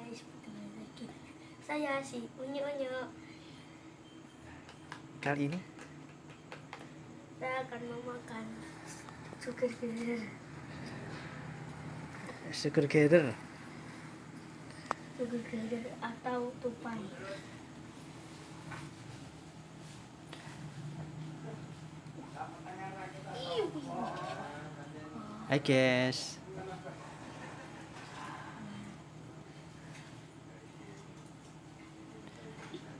guys, bertemu lagi. Saya si Unyu. Kali ini Saya akan memakan sugar gather. sugar gather. Sugar gather atau tupai. Hai guys.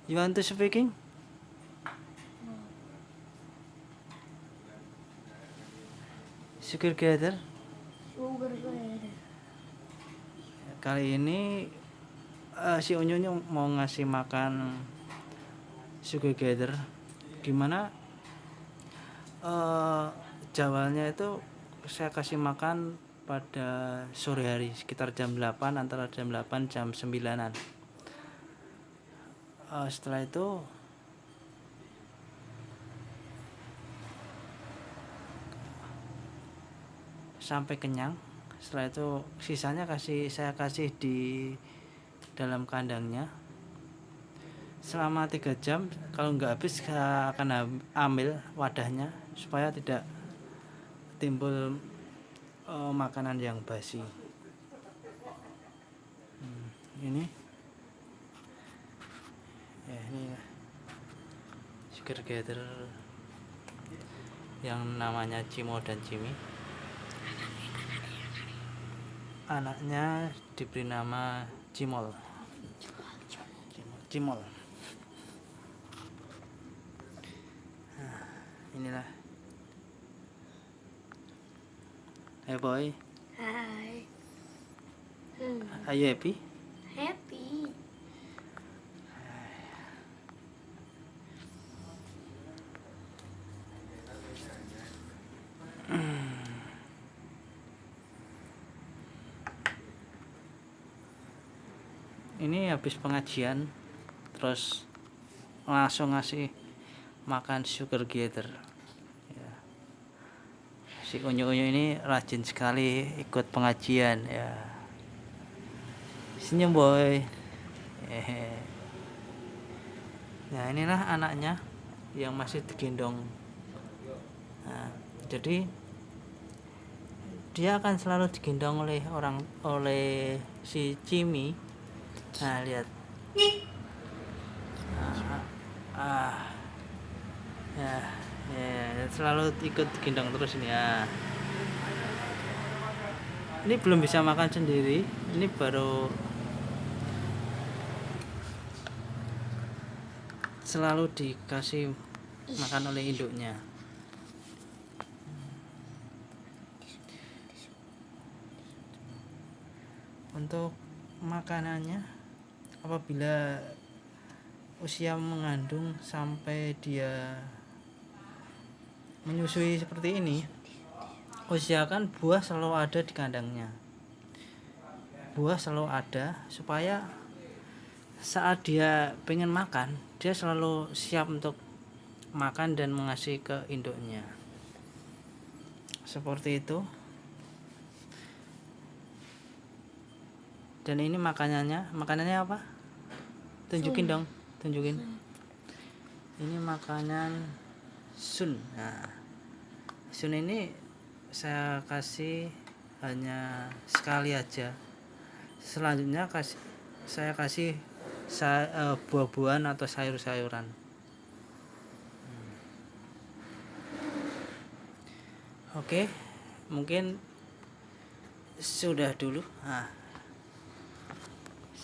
You want to speaking? Sugar gather. Sugar gather. Kali ini si Unyu mau ngasih makan sugar gather. Gimana? Jawalnya itu saya kasih makan pada sore hari sekitar jam 8, antara jam 8 jam 9-an. Setelah itu sampai kenyang. Setelah itu sisanya saya kasih di dalam kandangnya selama 3 jam. Kalau nggak habis saya akan ambil wadahnya supaya tidak timbul makanan yang basi. Ini ya, ini sugar gather yang namanya Cimo dan Cimi. Anaknya diberi nama Cimol. Cimol. Nah, inilah. Hey boy, Hai. are you happy? Happy. Ini habis pengajian terus langsung ngasih makan sugar gather ya. Si Unyu ini rajin sekali ikut pengajian ya. Senyum boy. Nah, inilah anaknya yang masih digendong. Nah, jadi dia akan selalu digendong oleh si Cimi. Nah, lihat. Ya, selalu ikut digendong terus ini ya. Ini belum bisa makan sendiri. Ini baru selalu dikasih makan oleh induknya. Untuk makanannya, apabila usia mengandung sampai dia menyusui seperti ini, usahakan buah selalu ada di kandangnya. Buah selalu ada supaya saat dia pengen makan, dia selalu siap untuk makan dan mengasih ke induknya. Seperti itu. Dan ini makanannya apa? Tunjukin dong, tunjukin. Ini makanan sun. Nah, sun ini saya kasih hanya sekali aja. Selanjutnya saya kasih buah-buahan atau sayur-sayuran. Oke, mungkin sudah dulu. Nah,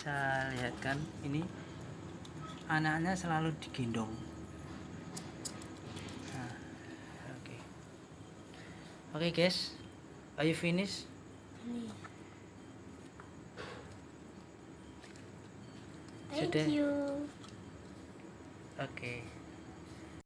saya lihatkan ini anaknya selalu digendong. Nah, oke guys, are you finished? Thank Sudah? you. Oke.